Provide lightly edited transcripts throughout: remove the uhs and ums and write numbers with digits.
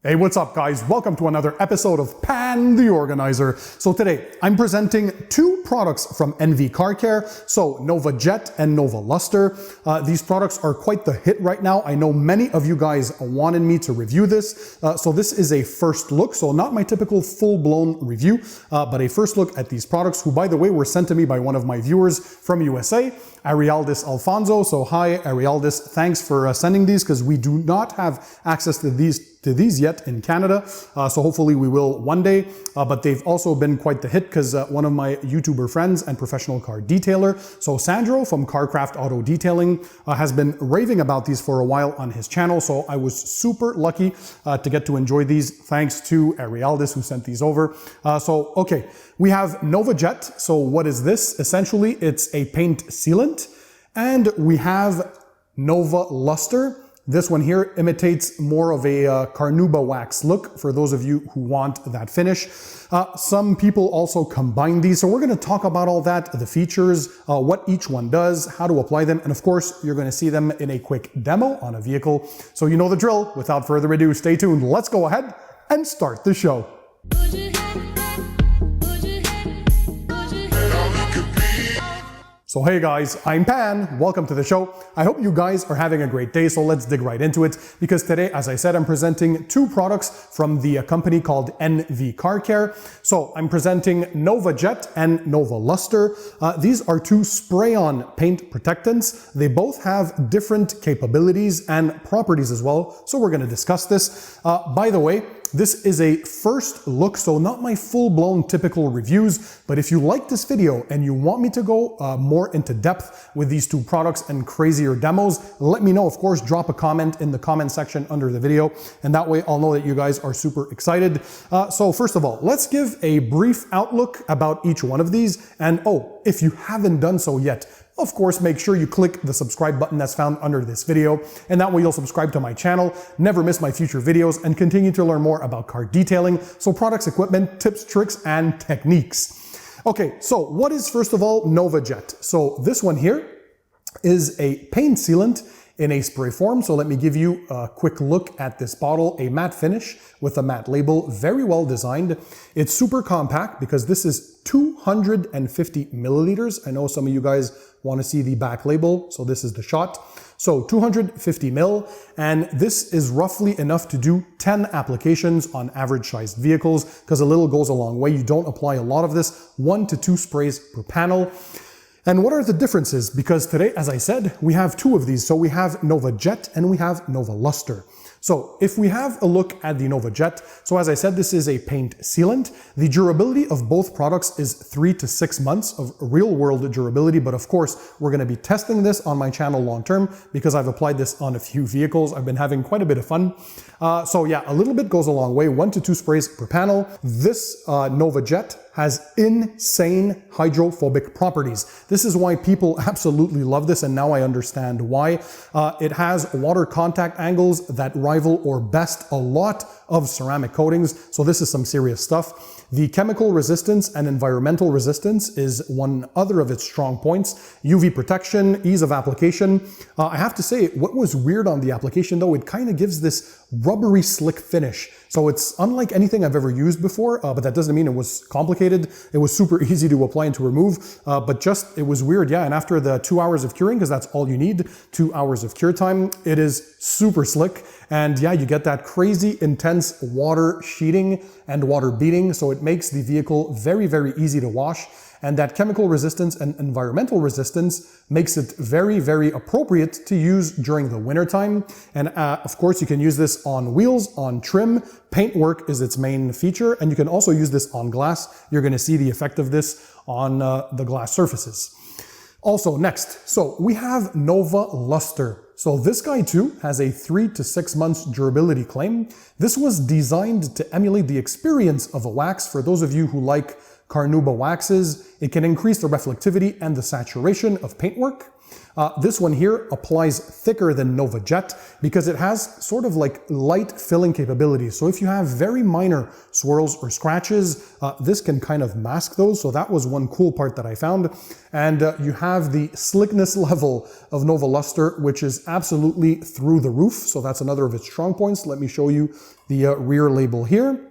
Hey, what's up guys? Welcome to another episode of Pan the Organizer. So today I'm presenting two products from NV Car Care, so Nova Jet and Nova Lustre. These products are quite the hit right now. I know many of you guys wanted me to review this. So this is a first look, so not my typical full-blown review, but a first look at these products, who by the way were sent to me by one of my viewers from USA, Arialdis Alfonso. So hi Arialdis, thanks for sending these, because we do not have access to these yet in Canada, so hopefully we will one day, but they've also been quite the hit because one of my YouTuber friends and professional car detailer, so Sandro from Carcraft Auto Detailing, has been raving about these for a while on his channel, so I was super lucky to get to enjoy these thanks to Arialdis who sent these over. Okay, we have Nova Jet. So what is this? Essentially, it's a paint sealant, and we have Nova Lustre. This one here imitates more of a carnauba wax look for those of you who want that finish. Some people also combine these, so we're going to talk about all that, the features, what each one does, how to apply them, and of course you're going to see them in a quick demo on a vehicle. So you know the drill. Without further ado, stay tuned. Let's go ahead and start the show. So hey guys, I'm Pan, welcome to the show. I hope you guys are having a great day, so let's dig right into it, because today, as I said, I'm presenting two products from the company called NV Car Care. So I'm presenting Nova Jet and Nova Lustre. These are two spray-on paint protectants. They both have different capabilities and properties as well, so we're going to discuss this. By the way, this is a first look, so not my full-blown typical reviews, but if you like this video and you want me to go more into depth with these two products and crazier demos, let me know. Of course, drop a comment in the comment section under the video, and that way I'll know that you guys are super excited. So first of all, let's give a brief outlook about each one of these. And oh, if you haven't done so yet, of course, make sure you click the subscribe button that's found under this video, and that way you'll subscribe to my channel, never miss my future videos, and continue to learn more about car detailing, so products, equipment, tips, tricks, and techniques. Okay, so what is, first of all, Nova Jet? So this one here is a paint sealant in a spray form. So let me give you a quick look at this bottle. A matte finish with a matte label, very well designed. It's super compact because this is 250 milliliters. I know some of you guys want to see the back label, so this is the shot. So 250 mil, and this is roughly enough to do 10 applications on average sized vehicles, because a little goes a long way. You don't apply a lot of this, 1 to 2 sprays per panel. And what are the differences? Because today, as I said, we have two of these. So we have Nova Jet and we have Nova Lustre. So if we have a look at the Nova Jet, so as I said, this is a paint sealant. The durability of both products is 3 to 6 months of real world durability. But of course, we're going to be testing this on my channel long term because I've applied this on a few vehicles. I've been having quite a bit of fun. So yeah, a little bit goes a long way, 1 to 2 sprays per panel. This Nova Jet has insane hydrophobic properties. This is why people absolutely love this, and now I understand why. It has water contact angles that rival or best a lot of ceramic coatings, so this is some serious stuff. The chemical resistance and environmental resistance is one other of its strong points. UV protection, ease of application. I have to say, what was weird on the application though, it kind of gives this rubbery slick finish. So it's unlike anything I've ever used before, but that doesn't mean it was complicated. It was super easy to apply and to remove, but just, it was weird. Yeah, and after the 2 hours of curing, because that's all you need, 2 hours of cure time, it is super slick. And yeah, you get that crazy intense water sheeting and water beading. So it makes the vehicle very, very easy to wash. And that chemical resistance and environmental resistance makes it very, very appropriate to use during the winter time. And of course, you can use this on wheels, on trim. Paintwork is its main feature. And you can also use this on glass. You're going to see the effect of this on the glass surfaces. Also, next, so we have Nova Lustre. So this guy too has a 3 to 6 months durability claim. This was designed to emulate the experience of a wax. For those of you who like carnauba waxes, it can increase the reflectivity and the saturation of paintwork. This one here applies thicker than Nova Jet because it has sort of like light filling capabilities. So if you have very minor swirls or scratches, this can kind of mask those. So that was one cool part that I found. And you have the slickness level of Nova Lustre, which is absolutely through the roof. So that's another of its strong points. Let me show you the rear label here.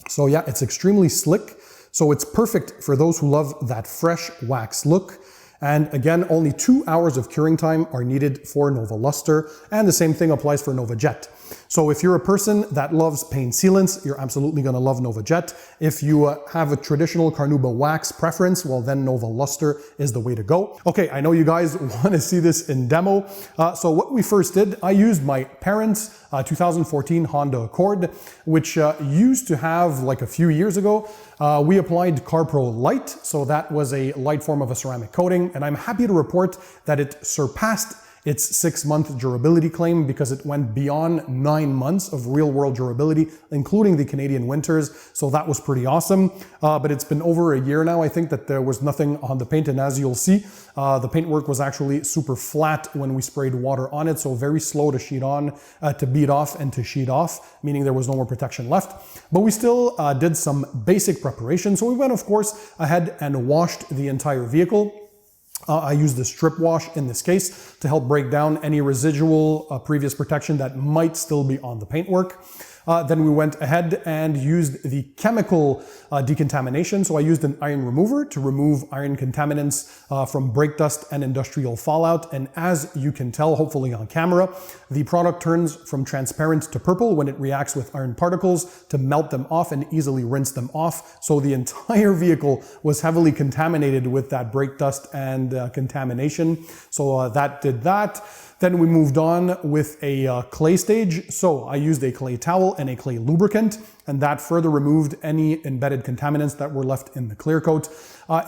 So yeah, it's extremely slick. So it's perfect for those who love that fresh wax look. And again, only 2 hours of curing time are needed for Nova Lustre, and the same thing applies for Nova Jet. So if you're a person that loves paint sealants, you're absolutely going to love Nova Jet. If you have a traditional Carnauba wax preference, well then Nova Lustre is the way to go. Okay, I know you guys want to see this in demo. So what we first did, I used my parents' 2014 Honda Accord, which used to have, like a few years ago, we applied CarPro Light. So that was a light form of a ceramic coating, and I'm happy to report that it surpassed its 6-month durability claim because it went beyond 9 months of real-world durability, including the Canadian winters. So that was pretty awesome. But it's been over a year now, I think, that there was nothing on the paint. And as you'll see, the paintwork was actually super flat when we sprayed water on it. So very slow to sheet on, to bead off and to sheet off, meaning there was no more protection left. But we still did some basic preparation. So we went, of course, ahead and washed the entire vehicle. I used the strip wash in this case to help break down any residual previous protection that might still be on the paintwork. Then we went ahead and used the chemical decontamination. So I used an iron remover to remove iron contaminants from brake dust and industrial fallout. And as you can tell, hopefully on camera, the product turns from transparent to purple when it reacts with iron particles to melt them off and easily rinse them off. So the entire vehicle was heavily contaminated with that brake dust and contamination. So that did that. Then we moved on with a clay stage. So I used a clay towel and a clay lubricant, and that further removed any embedded contaminants that were left in the clear coat.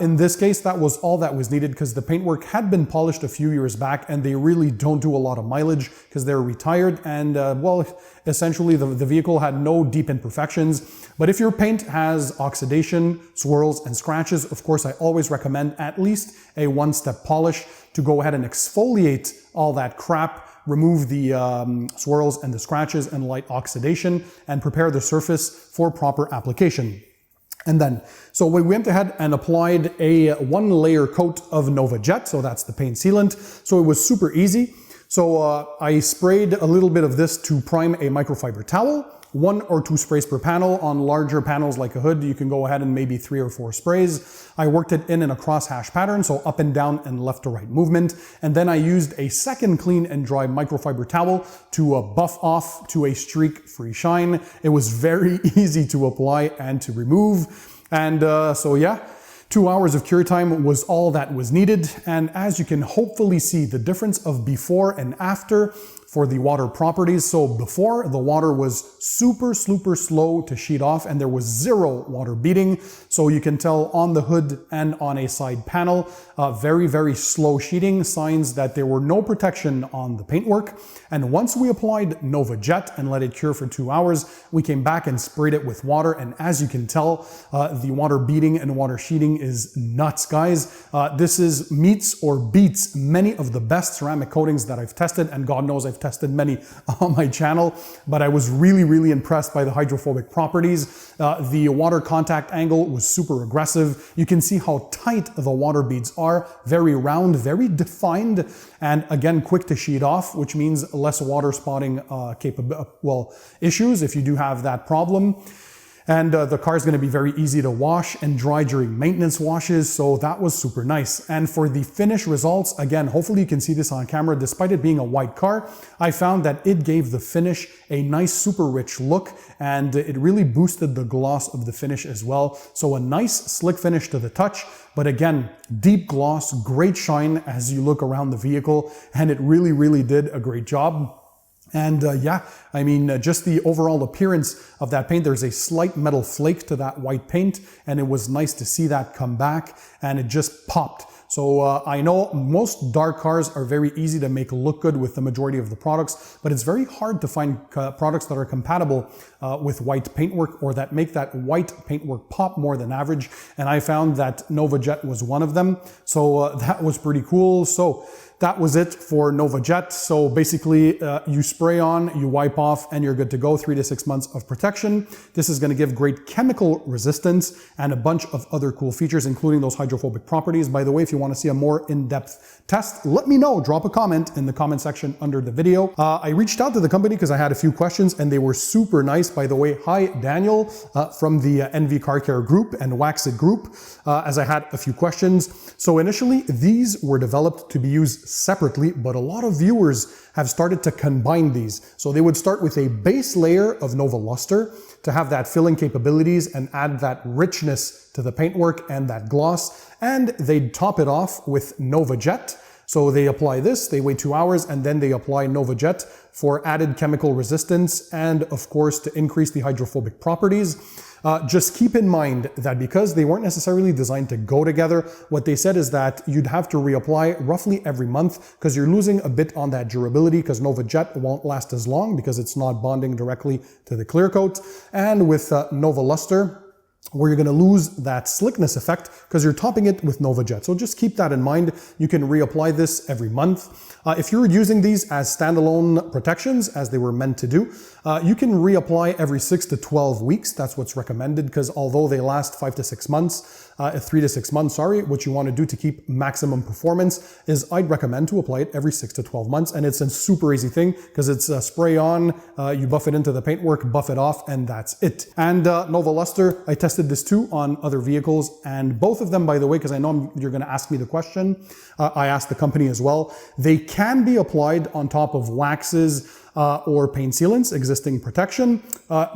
In this case, that was all that was needed because the paintwork had been polished a few years back and they really don't do a lot of mileage because they're retired and, well, essentially the vehicle had no deep imperfections. But if your paint has oxidation, swirls, and scratches, of course, I always recommend at least a one-step polish to go ahead and exfoliate all that crap, remove the swirls and the scratches and light oxidation, and prepare the surface for proper application. And then, so we went ahead and applied a 1-layer coat of Nova Jet, so that's the paint sealant. So it was super easy. So I sprayed a little bit of this to prime a microfiber towel. 1 or 2 sprays per panel. On larger panels like a hood, you can go ahead and maybe 3 or 4 sprays. I worked it in a crosshatch pattern, so up and down and left to right movement. And then I used a second clean and dry microfiber towel to buff off to a streak-free shine. It was very easy to apply and to remove. And so yeah, 2 hours of cure time was all that was needed. And as you can hopefully see, the difference of before and after for the water properties. So before, the water was super slow to sheet off and there was 0 water beading. So you can tell on the hood and on a side panel, very slow sheeting, signs that there were no protection on the paintwork. And once we applied Nova Jet and let it cure for 2 hours, we came back and sprayed it with water. And as you can tell, the water beading and water sheeting is nuts, guys. This meets or beats many of the best ceramic coatings that I've tested, and God knows I've tested many on my channel, but I was really impressed by the hydrophobic properties. The water contact angle was super aggressive. You can see how tight the water beads are, very round, very defined, and again, quick to sheet off, which means less water spotting issues if you do have that problem. And the car is going to be very easy to wash and dry during maintenance washes, so that was super nice. And for the finish results, again, hopefully you can see this on camera, despite it being a white car, I found that it gave the finish a nice super rich look, and it really boosted the gloss of the finish as well. So a nice slick finish to the touch, but again, deep gloss, great shine as you look around the vehicle, and it really did a great job. And yeah, I mean, just the overall appearance of that paint, there's a slight metal flake to that white paint, and it was nice to see that come back, and it just popped. So I know most dark cars are very easy to make look good with the majority of the products, but it's very hard to find products that are compatible with white paintwork or that make that white paintwork pop more than average. And I found that Nova Jet was one of them. So that was pretty cool. So that was it for Nova Jet. So basically, you spray on, you wipe off, and you're good to go. 3 to 6 months of protection. This is going to give great chemical resistance and a bunch of other cool features, including those hydrophobic properties. By the way, if you want to see a more in-depth test, let me know. Drop a comment in the comment section under the video. I reached out to the company because I had a few questions, and they were super nice. By the way, hi Daniel from the NV Car Care group and Wax It group, as I had a few questions. So initially, these were developed to be used separately, but a lot of viewers have started to combine these. So they would start with a base layer of Nova Lustre to have that filling capabilities and add that richness to the paintwork and that gloss, and they'd top it off with Nova Jet. So they apply this, they wait 2 hours, and then they apply Nova Jet for added chemical resistance and, of course, to increase the hydrophobic properties. Just keep in mind that because they weren't necessarily designed to go together, what they said is that you'd have to reapply roughly every month because you're losing a bit on that durability, because Nova Jet won't last as long because it's not bonding directly to the clear coat. And with Nova Lustre, where you're going to lose that slickness effect because you're topping it with Nova Jet. So just keep that in mind. You can reapply this every month. If you're using these as standalone protections, as they were meant to do, you can reapply every 6 to 12 weeks. That's what's recommended, because although they last 5 to 6 months, 3 to 6 months, sorry, what you want to do to keep maximum performance is I'd recommend to apply it every 6 to 12 months. And it's a super easy thing because it's a spray on, you buff it into the paintwork, buff it off, and that's it. And Nova Lustre, I tested this too on other vehicles, and both of them, by the way, because I know you're going to ask me the question, I asked the company as well, they can be applied on top of waxes or paint sealants, existing protection.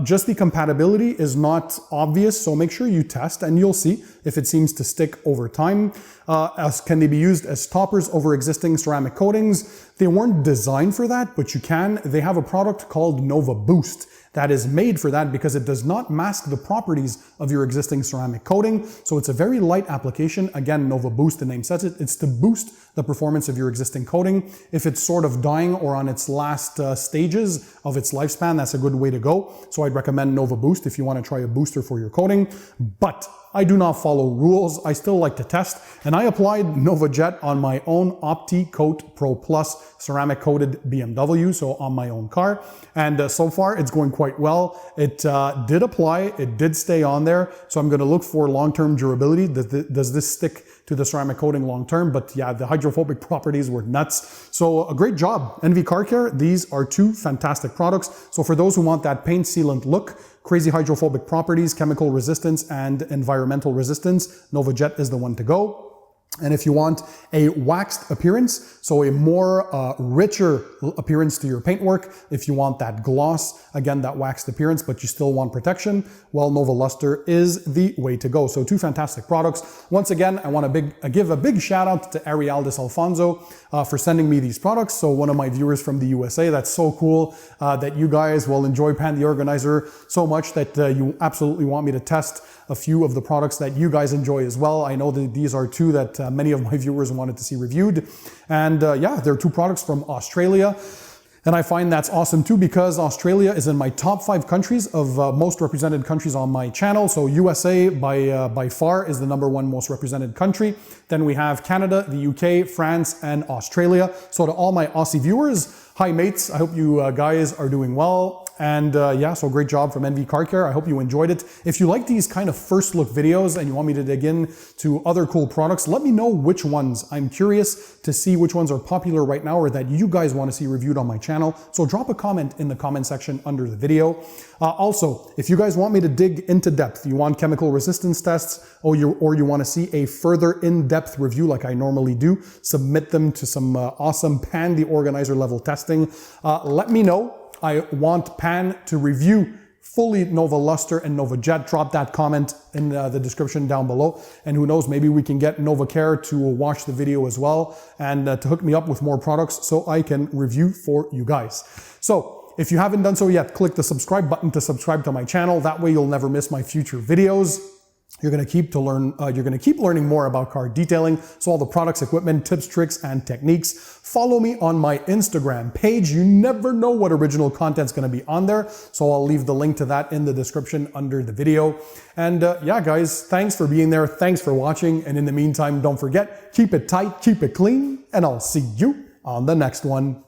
Just the compatibility is not obvious, so make sure you test and you'll see if it seems to stick over time. Can they be used as toppers over existing ceramic coatings? They weren't designed for that, but you can. They have a product called Nova Boost that is made for that because it does not mask the properties of your existing ceramic coating. So it's a very light application. Again, Nova Boost, the name says it. It's to boost the performance of your existing coating. If it's sort of dying or on its last stages of its lifespan, that's a good way to go. So I'd recommend Nova Boost if you want to try a booster for your coating. But I do not follow rules. I still like to test, and I applied Nova Jet on my own Opti Coat Pro Plus ceramic coated BMW, so on my own car. And so far it's going quite well. It did apply, it did stay on there. So I'm going to look for long-term durability. Does this stick to the ceramic coating long-term? But yeah, the hydrophobic properties were nuts. So a great job, NV Car Care. These are two fantastic products. So for those who want that paint sealant look, crazy hydrophobic properties, chemical resistance, and environmental resistance, Nova Jet is the one to go. And if you want a waxed appearance, so a more richer appearance to your paintwork, if you want that gloss, again, that waxed appearance, but you still want protection, well, Nova Lustre is the way to go. So two fantastic products. Once again, I want to give a big shout out to Arialdis Alfonso for sending me these products. So one of my viewers from the USA, that's so cool that you guys will enjoy Pan the Organizer so much that you absolutely want me to test a few of the products that you guys enjoy as well. I know that these are two that many of my viewers wanted to see reviewed. And yeah, they're two products from Australia. And I find that's awesome too, because Australia is in my top 5 countries of most represented countries on my channel. So USA by far is the #1 most represented country. Then we have Canada, the UK, France, and Australia. So to all my Aussie viewers, hi mates, I hope you guys are doing well. And yeah, so great job from NV Car Care. I hope you enjoyed it. If you like these kind of first look videos and you want me to dig in to other cool products, let me know which ones. I'm curious to see which ones are popular right now or that you guys want to see reviewed on my channel. So drop a comment in the comment section under the video. Also, if you guys want me to dig into depth, you want chemical resistance tests, or you want to see a further in-depth review like I normally do, submit them to some awesome Pan the Organizer level testing. Let me know. I want Pan to review fully Nova Lustre and Nova Jet. Drop that comment in the description down below. And who knows, maybe we can get Nova Care to watch the video as well and to hook me up with more products so I can review for you guys. So if you haven't done so yet, click the subscribe button to subscribe to my channel. That way you'll never miss my future videos. You're going to keep learning more about car detailing. So all the products, equipment, tips, tricks, and techniques. Follow me on my Instagram page. You never know what original content's going to be on there. So I'll leave the link to that in the description under the video. And yeah, guys, thanks for being there. Thanks for watching. And in the meantime, don't forget, keep it tight, keep it clean, and I'll see you on the next one.